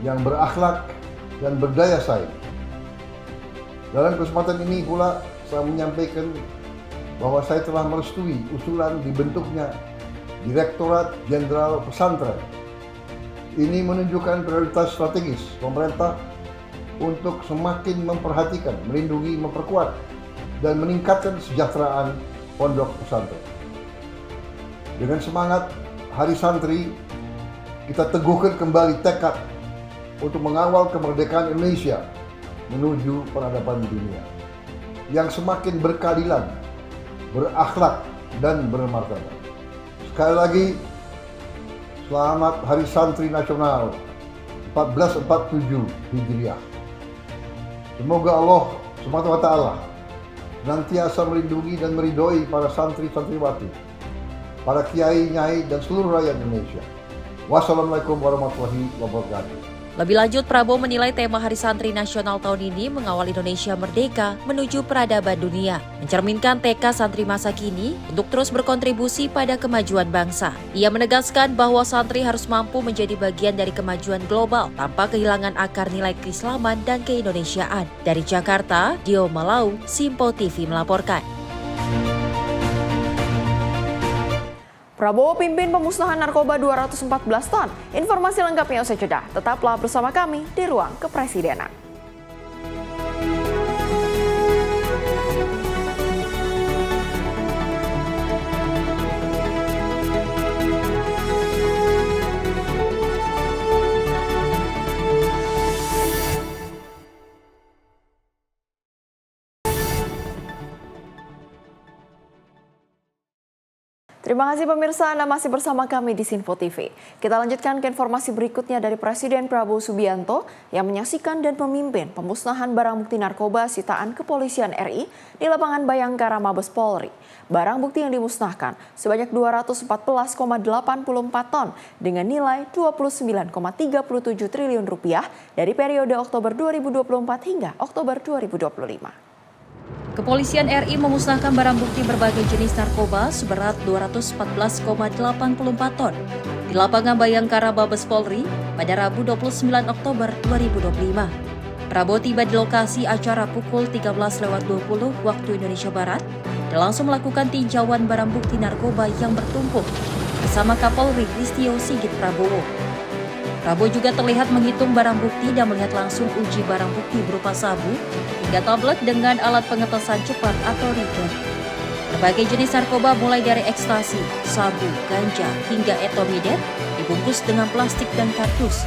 yang berakhlak dan berdaya saing. Dalam kesempatan ini pula saya menyampaikan bahwa saya telah merestui usulan dibentuknya Direktorat Jenderal Pesantren. Ini menunjukkan prioritas strategis pemerintah untuk semakin memperhatikan, melindungi, memperkuat, dan meningkatkan kesejahteraan pondok pesantren. Dengan semangat Hari Santri, kita teguhkan kembali tekad untuk mengawal kemerdekaan Indonesia menuju peradaban dunia yang semakin berkeadilan, berakhlak, dan bermartabat. Sekali lagi, selamat Hari Santri Nasional 1447 Hijriah. Semoga Allah Subhanahu wa Ta'ala senantiasa melindungi dan meridhoi para santri-santriwati, para kiai, nyai, dan seluruh rakyat Indonesia. Wassalamualaikum warahmatullahi wabarakatuh. Lebih lanjut, Prabowo menilai tema Hari Santri Nasional tahun ini mengawal Indonesia merdeka menuju peradaban dunia, mencerminkan tekad santri masa kini untuk terus berkontribusi pada kemajuan bangsa. Ia menegaskan bahwa santri harus mampu menjadi bagian dari kemajuan global tanpa kehilangan akar nilai keislaman dan keindonesiaan. Dari Jakarta, Dio Malau, Simpo TV melaporkan. Prabowo pimpin pemusnahan narkoba 214 ton. Informasi lengkapnya usai jeda. Tetaplah bersama kami di Ruang Kepresidenan. Terima kasih pemirsa, Anda masih bersama kami di Sinfo TV. Kita lanjutkan ke informasi berikutnya dari Presiden Prabowo Subianto yang menyaksikan dan memimpin pemusnahan barang bukti narkoba sitaan Kepolisian RI di lapangan Bayangkara Mabes Polri. Barang bukti yang dimusnahkan sebanyak 214,84 ton dengan nilai 29,37 triliun rupiah dari periode Oktober 2024 hingga Oktober 2025. Kepolisian RI memusnahkan barang bukti berbagai jenis narkoba seberat 214,84 ton di lapangan Bayangkara Mabes Polri pada Rabu 29 Oktober 2025. Prabowo tiba di lokasi acara pukul 13.20 waktu Indonesia Barat dan langsung melakukan tinjauan barang bukti narkoba yang bertumpuk bersama Kapolri Listio Sigit Prabowo. Prabowo juga terlihat menghitung barang bukti dan melihat langsung uji barang bukti berupa sabu hingga tablet dengan alat pengetesan cepat atau reader. Berbagai jenis narkoba mulai dari ekstasi, sabu, ganja, hingga etomidet dibungkus dengan plastik dan kardus.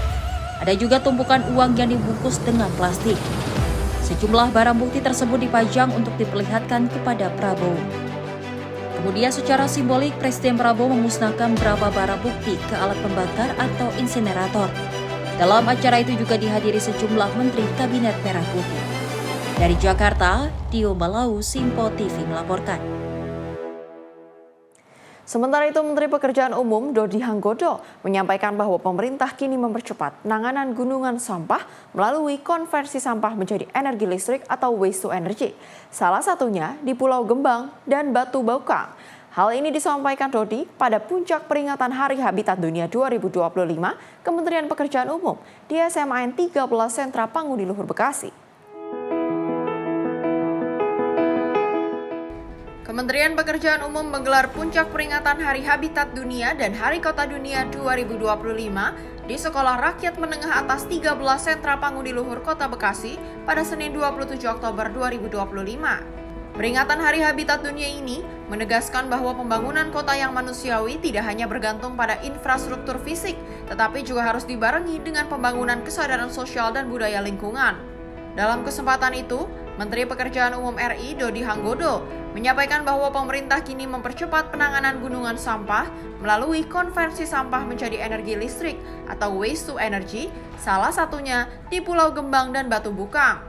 Ada juga tumpukan uang yang dibungkus dengan plastik. Sejumlah barang bukti tersebut dipajang untuk diperlihatkan kepada Prabowo. Kemudian secara simbolik Presiden Prabowo memusnahkan beberapa barang bukti ke alat pembakar atau insinerator. Dalam acara itu juga dihadiri sejumlah menteri Kabinet Merah Putih. Dari Jakarta, Dio Malau, Simpo TV melaporkan. Sementara itu, Menteri Pekerjaan Umum Dodi Hanggodo menyampaikan bahwa pemerintah kini mempercepat penanganan gunungan sampah melalui konversi sampah menjadi energi listrik atau waste to energy. Salah satunya di Pulau Gembang dan Batu Baukang. Hal ini disampaikan Dodi pada puncak peringatan Hari Habitat Dunia 2025 Kementerian Pekerjaan Umum di SMAN 13 Sentra Pangudi Luhur Bekasi. Kementerian Pekerjaan Umum menggelar puncak peringatan Hari Habitat Dunia dan Hari Kota Dunia 2025 di Sekolah Rakyat Menengah Atas 13 Sentra Pangudi Luhur Kota Bekasi pada Senin 27 Oktober 2025. Peringatan Hari Habitat Dunia ini menegaskan bahwa pembangunan kota yang manusiawi tidak hanya bergantung pada infrastruktur fisik, tetapi juga harus dibarengi dengan pembangunan kesadaran sosial dan budaya lingkungan. Dalam kesempatan itu, Menteri Pekerjaan Umum RI Dodi Hanggodo menyampaikan bahwa pemerintah kini mempercepat penanganan gunungan sampah melalui konversi sampah menjadi energi listrik atau waste to energy, salah satunya di Pulau Gembang dan Batu Bukang.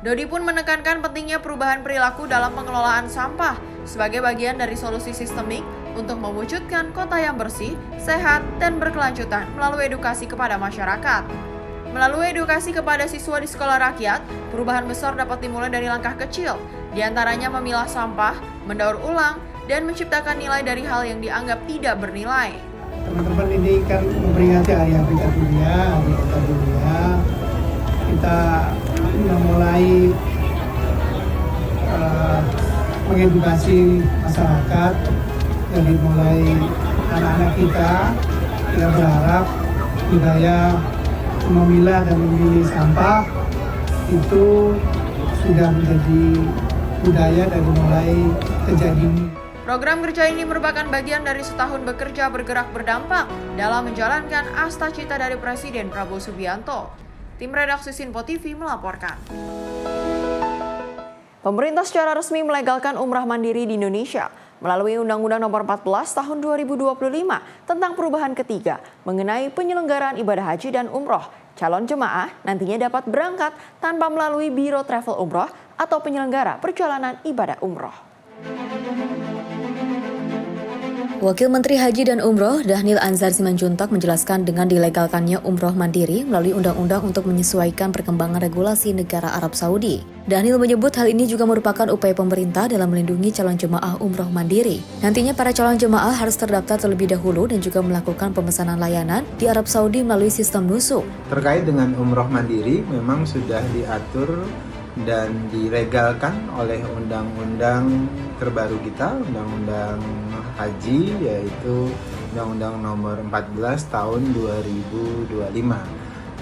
Dodi pun menekankan pentingnya perubahan perilaku dalam pengelolaan sampah sebagai bagian dari solusi sistemik untuk mewujudkan kota yang bersih, sehat, dan berkelanjutan melalui edukasi kepada masyarakat. Melalui edukasi kepada siswa di sekolah rakyat, perubahan besar dapat dimulai dari langkah kecil, diantaranya memilah sampah, mendaur ulang, dan menciptakan nilai dari hal yang dianggap tidak bernilai. Teman-teman ini kan memperingati Hari Habitat Dunia. Kita memulai mengedukasi masyarakat dari mulai anak-anak kita berharap budaya memilah dan memilih sampah itu sudah menjadi budaya dari mulai kejadian. Program kerja ini merupakan bagian dari setahun bekerja bergerak berdampak dalam menjalankan asta-cita dari Presiden Prabowo Subianto. Tim redaksi Sinpo TV melaporkan. Pemerintah secara resmi melegalkan umrah mandiri di Indonesia melalui Undang-Undang Nomor 14 Tahun 2025 tentang perubahan ketiga mengenai penyelenggaraan ibadah haji dan umroh. Calon jemaah nantinya dapat berangkat tanpa melalui Biro Travel Umroh atau penyelenggara perjalanan ibadah umroh. Wakil Menteri Haji dan Umroh Dhanil Anzar Simanjuntak menjelaskan dengan dilegalkannya umroh mandiri melalui undang-undang untuk menyesuaikan perkembangan regulasi negara Arab Saudi. Dhanil menyebut hal ini juga merupakan upaya pemerintah dalam melindungi calon jemaah umroh mandiri. Nantinya para calon jemaah harus terdaftar terlebih dahulu dan juga melakukan pemesanan layanan di Arab Saudi melalui sistem nusuk. Terkait dengan umroh mandiri memang sudah diatur dan dilegalkan oleh undang-undang terbaru kita, Undang-Undang Haji, yaitu Undang-Undang Nomor 14 Tahun 2025.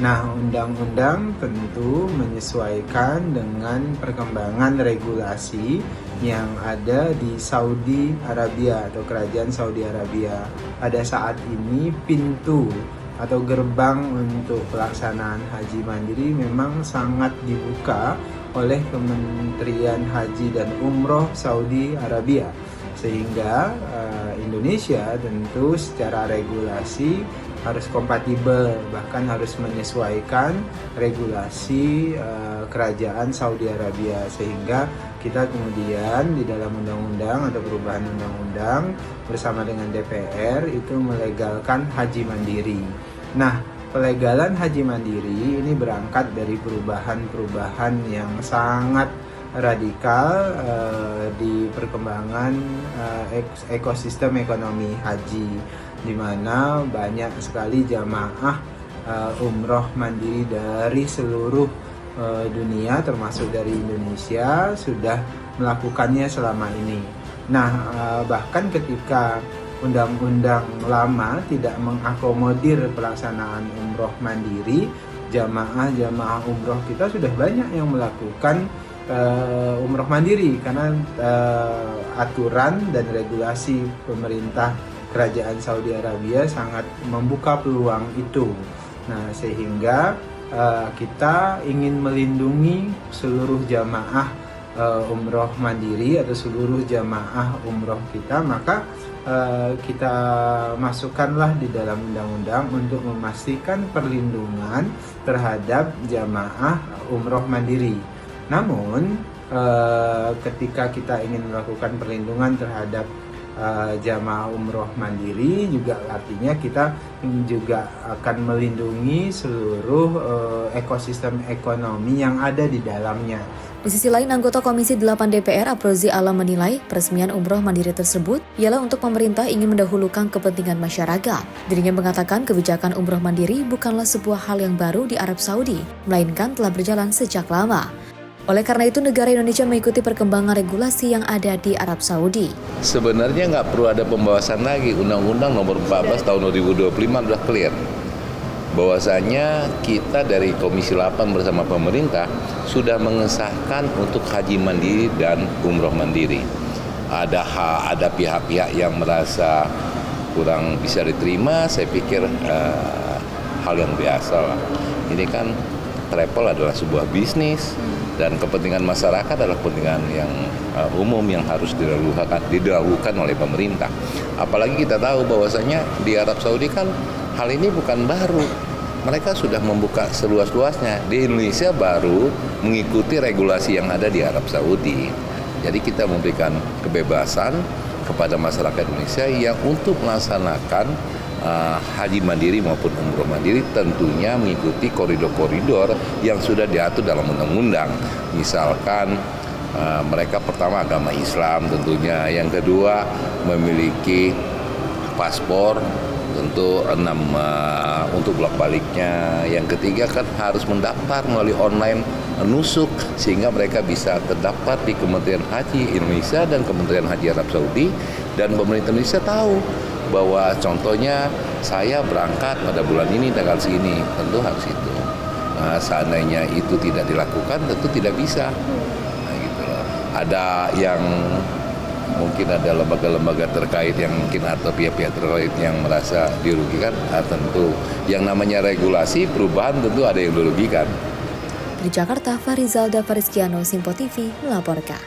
Nah, undang-undang tentu menyesuaikan dengan perkembangan regulasi yang ada di Saudi Arabia atau Kerajaan Saudi Arabia. Pada saat ini pintu atau gerbang untuk pelaksanaan haji mandiri memang sangat dibuka oleh Kementerian Haji dan Umroh Saudi Arabia, sehingga Indonesia tentu secara regulasi harus kompatibel, bahkan harus menyesuaikan regulasi kerajaan Saudi Arabia, sehingga kita kemudian di dalam undang-undang atau perubahan undang-undang bersama dengan DPR itu melegalkan haji mandiri. Nah, pelegalan haji mandiri ini berangkat dari perubahan-perubahan yang sangat radikal di perkembangan ekosistem ekonomi haji, di mana banyak sekali jamaah umroh mandiri dari seluruh dunia termasuk dari Indonesia sudah melakukannya selama ini. Nah, bahkan ketika undang-undang lama tidak mengakomodir pelaksanaan umroh mandiri, jamaah umroh kita sudah banyak yang melakukan umroh mandiri karena aturan dan regulasi pemerintah Kerajaan Saudi Arabia sangat membuka peluang itu. Nah, sehingga kita ingin melindungi seluruh jamaah umroh mandiri atau seluruh jamaah umroh kita, maka kita masukkanlah di dalam undang-undang untuk memastikan perlindungan terhadap jamaah umroh mandiri. Namun ketika kita ingin melakukan perlindungan terhadap jamaah umroh mandiri, juga artinya kita juga akan melindungi seluruh ekosistem ekonomi yang ada di dalamnya. Di sisi lain, anggota Komisi 8 DPR Aprozi Alam menilai peresmian umroh mandiri tersebut ialah untuk pemerintah ingin mendahulukan kepentingan masyarakat. Dirinya mengatakan kebijakan umroh mandiri bukanlah sebuah hal yang baru di Arab Saudi, melainkan telah berjalan sejak lama. Oleh karena itu, negara Indonesia mengikuti perkembangan regulasi yang ada di Arab Saudi. Sebenarnya nggak perlu ada pembahasan lagi. Undang-Undang Nomor 14 Tahun 2025 sudah clear. Bahwasanya kita dari Komisi 8 bersama pemerintah sudah mengesahkan untuk haji mandiri dan umroh mandiri. Ada pihak-pihak yang merasa kurang bisa diterima, saya pikir hal yang biasa lah. Ini kan travel adalah sebuah bisnis dan kepentingan masyarakat adalah kepentingan yang umum yang harus didahulukan oleh pemerintah. Apalagi kita tahu bahwasanya di Arab Saudi kan hal ini bukan baru. mereka sudah membuka seluas-luasnya. Di Indonesia baru mengikuti regulasi yang ada di Arab Saudi. Jadi kita memberikan kebebasan kepada masyarakat Indonesia yang untuk melaksanakan haji mandiri maupun umroh mandiri, tentunya mengikuti koridor-koridor yang sudah diatur dalam undang-undang. Misalkan mereka pertama agama Islam tentunya, yang kedua memiliki paspor tentu 6 untuk bolak-baliknya, yang ketiga kan harus mendaftar melalui online nusuk sehingga mereka bisa terdaftar di Kementerian Haji Indonesia dan Kementerian Haji Arab Saudi, dan pemerintah Indonesia tahu bahwa contohnya saya berangkat pada bulan ini tanggal segini, tentu harus itu. Seandainya itu tidak dilakukan tentu tidak bisa. Gitu loh. Ada yang mungkin ada lembaga-lembaga terkait yang mungkin atau pihak-pihak terkait yang merasa dirugikan, tentu yang namanya regulasi perubahan tentu ada yang dirugikan. Di Jakarta, Farizalda Fariskiano, Simpo TV melaporkan.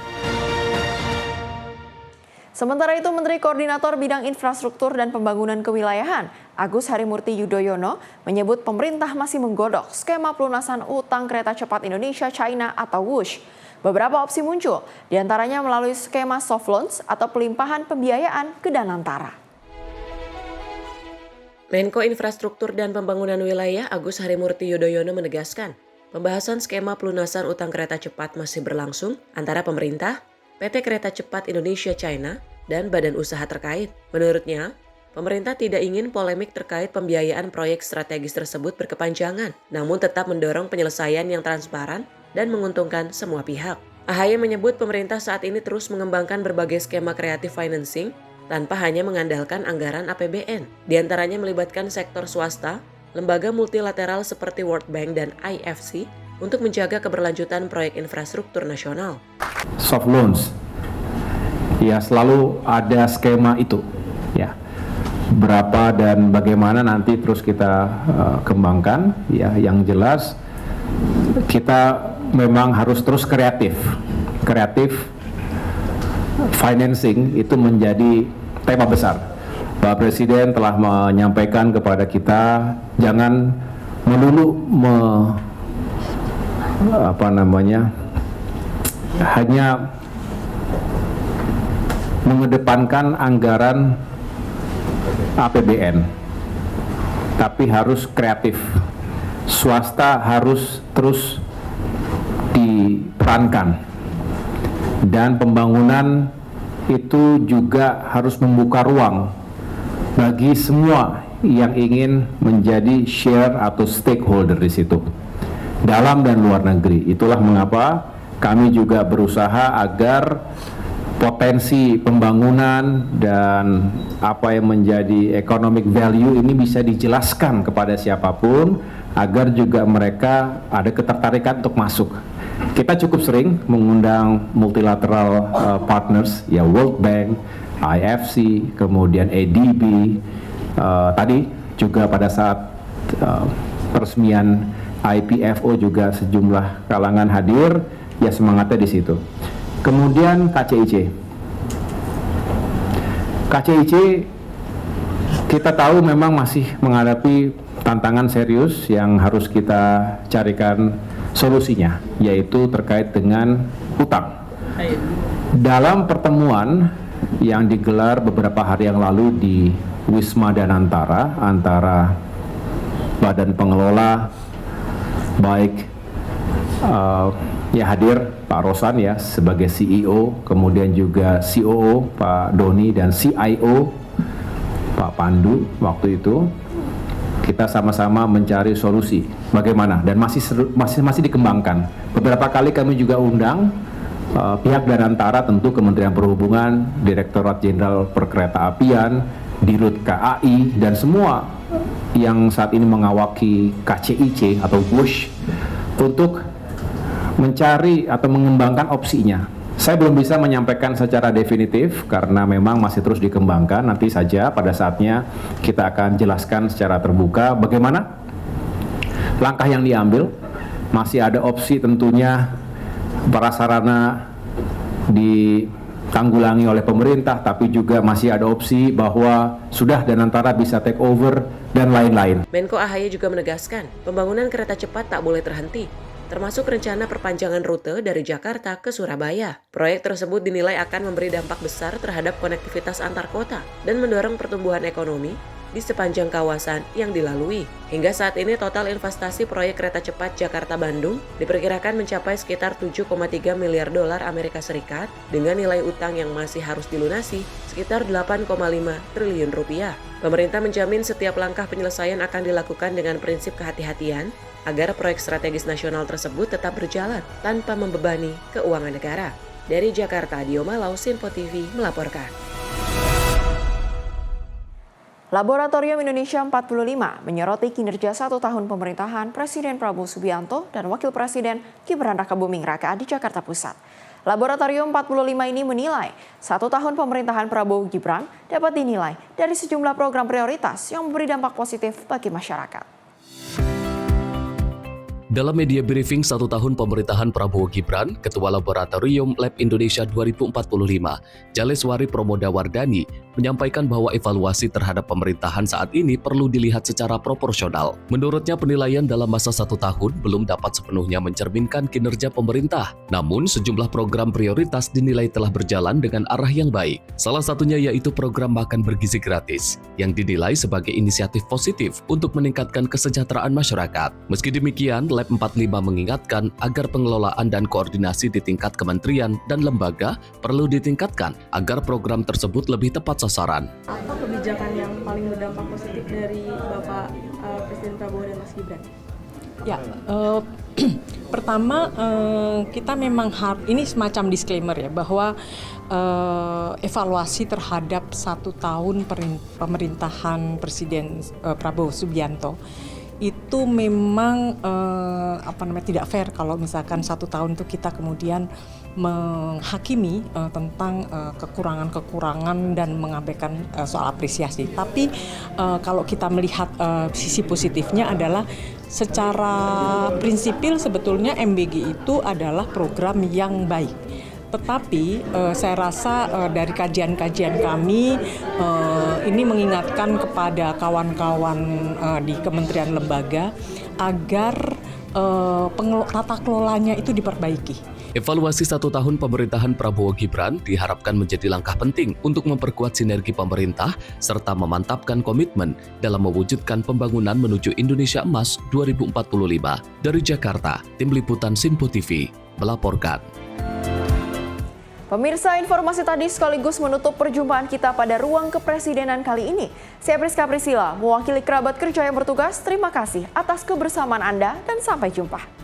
Sementara itu, Menteri Koordinator Bidang Infrastruktur dan Pembangunan Kewilayahan, Agus Harimurti Yudhoyono, menyebut pemerintah masih menggodok skema pelunasan utang kereta cepat Indonesia-China atau WUSH. Beberapa opsi muncul, diantaranya melalui skema soft loans atau pelimpahan pembiayaan ke Danantara. Menko Infrastruktur dan Pembangunan Wilayah Agus Harimurti Yudhoyono menegaskan, pembahasan skema pelunasan utang kereta cepat masih berlangsung antara pemerintah, PT Kereta Cepat Indonesia-China, dan badan usaha terkait. Menurutnya, pemerintah tidak ingin polemik terkait pembiayaan proyek strategis tersebut berkepanjangan, namun tetap mendorong penyelesaian yang transparan dan menguntungkan semua pihak. AHY menyebut pemerintah saat ini terus mengembangkan berbagai skema kreatif financing tanpa hanya mengandalkan anggaran APBN. Di antaranya melibatkan sektor swasta, lembaga multilateral seperti World Bank dan IFC untuk menjaga keberlanjutan proyek infrastruktur nasional. Soft loans, ya selalu ada skema itu, ya berapa dan bagaimana nanti terus kita kembangkan, ya yang jelas kita memang harus terus kreatif financing itu menjadi tema besar. Pak Presiden telah menyampaikan kepada kita jangan melulu hanya mengedepankan anggaran APBN, tapi harus kreatif. Swasta harus terus diperankan, dan pembangunan itu juga harus membuka ruang bagi semua yang ingin menjadi share atau stakeholder di situ, dalam dan luar negeri. Itulah mengapa kami juga berusaha agar potensi pembangunan dan apa yang menjadi economic value ini bisa dijelaskan kepada siapapun, agar juga mereka ada ketertarikan untuk masuk. Kita cukup sering mengundang multilateral partners, ya World Bank, IFC, kemudian ADB. Tadi juga pada saat peresmian IPFO juga sejumlah kalangan hadir, ya semangatnya di situ. Kemudian KCIC kita tahu memang masih menghadapi tantangan serius yang harus kita carikan solusinya, yaitu terkait dengan utang. Dalam pertemuan yang digelar beberapa hari yang lalu di Wisma Danantara antara badan pengelola, baik ya hadir Pak Rosan ya sebagai CEO, kemudian juga COO Pak Doni dan CIO Pak Pandu waktu itu. Kita sama-sama mencari solusi bagaimana, dan masih dikembangkan. Beberapa kali kami juga undang pihak Danantara, tentu Kementerian Perhubungan, Direktorat Jenderal Perkeretaapian, Dirut KAI, dan semua yang saat ini mengawaki KCIC atau WUSH untuk mencari atau mengembangkan opsinya. Saya belum bisa menyampaikan secara definitif karena memang masih terus dikembangkan. Nanti saja pada saatnya kita akan jelaskan secara terbuka bagaimana langkah yang diambil. Masih ada opsi tentunya prasarana di ditanggulangi oleh pemerintah, tapi juga masih ada opsi bahwa Sudah dan Antara bisa take over dan lain-lain. Menko AHY juga menegaskan, pembangunan kereta cepat tak boleh terhenti, termasuk rencana perpanjangan rute dari Jakarta ke Surabaya. Proyek tersebut dinilai akan memberi dampak besar terhadap konektivitas antar kota dan mendorong pertumbuhan ekonomi di sepanjang kawasan yang dilalui. Hingga saat ini total investasi proyek kereta cepat Jakarta-Bandung diperkirakan mencapai sekitar 7,3 miliar dolar Amerika Serikat dengan nilai utang yang masih harus dilunasi sekitar 8,5 triliun rupiah. Pemerintah menjamin setiap langkah penyelesaian akan dilakukan dengan prinsip kehati-hatian agar proyek strategis nasional tersebut tetap berjalan tanpa membebani keuangan negara. Dari Jakarta, Dio Malau, Sinpo TV melaporkan. Laboratorium Indonesia 45 menyoroti kinerja 1 tahun pemerintahan Presiden Prabowo Subianto dan Wakil Presiden Gibran Rakabuming Raka di Jakarta Pusat. Laboratorium 45 ini menilai 1 tahun pemerintahan Prabowo Gibran dapat dinilai dari sejumlah program prioritas yang memberi dampak positif bagi masyarakat. Dalam media briefing 1 tahun pemerintahan Prabowo Gibran, Ketua Laboratorium Lab Indonesia 2045, Jaleswari Promodawardani, menyampaikan bahwa evaluasi terhadap pemerintahan saat ini perlu dilihat secara proporsional. Menurutnya, penilaian dalam masa 1 tahun belum dapat sepenuhnya mencerminkan kinerja pemerintah. Namun, sejumlah program prioritas dinilai telah berjalan dengan arah yang baik. Salah satunya yaitu program makan bergizi gratis, yang dinilai sebagai inisiatif positif untuk meningkatkan kesejahteraan masyarakat. Meski demikian, Lab 45 mengingatkan agar pengelolaan dan koordinasi di tingkat kementerian dan lembaga perlu ditingkatkan agar program tersebut lebih tepat sasaran. Apa kebijakan yang paling berdampak positif dari Bapak Presiden Prabowo dan Mas Gibran? Ya, pertama kita memang ini semacam disclaimer ya bahwa evaluasi terhadap 1 tahun pemerintahan Presiden Prabowo Subianto itu memang tidak fair kalau misalkan 1 tahun itu kita kemudian menghakimi tentang kekurangan-kekurangan dan mengabaikan soal apresiasi. Tapi kalau kita melihat sisi positifnya adalah secara prinsipil sebetulnya MBG itu adalah program yang baik. Tetapi saya rasa dari kajian-kajian kami ini mengingatkan kepada kawan-kawan di kementerian lembaga agar tata kelolanya itu diperbaiki. Evaluasi 1 tahun pemerintahan Prabowo Gibran diharapkan menjadi langkah penting untuk memperkuat sinergi pemerintah serta memantapkan komitmen dalam mewujudkan pembangunan menuju Indonesia Emas 2045. Dari Jakarta, Tim Liputan Sinpo TV melaporkan. Pemirsa, informasi tadi sekaligus menutup perjumpaan kita pada Ruang Kepresidenan kali ini. Saya Priska Priscila, mewakili kerabat kerja yang bertugas, terima kasih atas kebersamaan Anda dan sampai jumpa.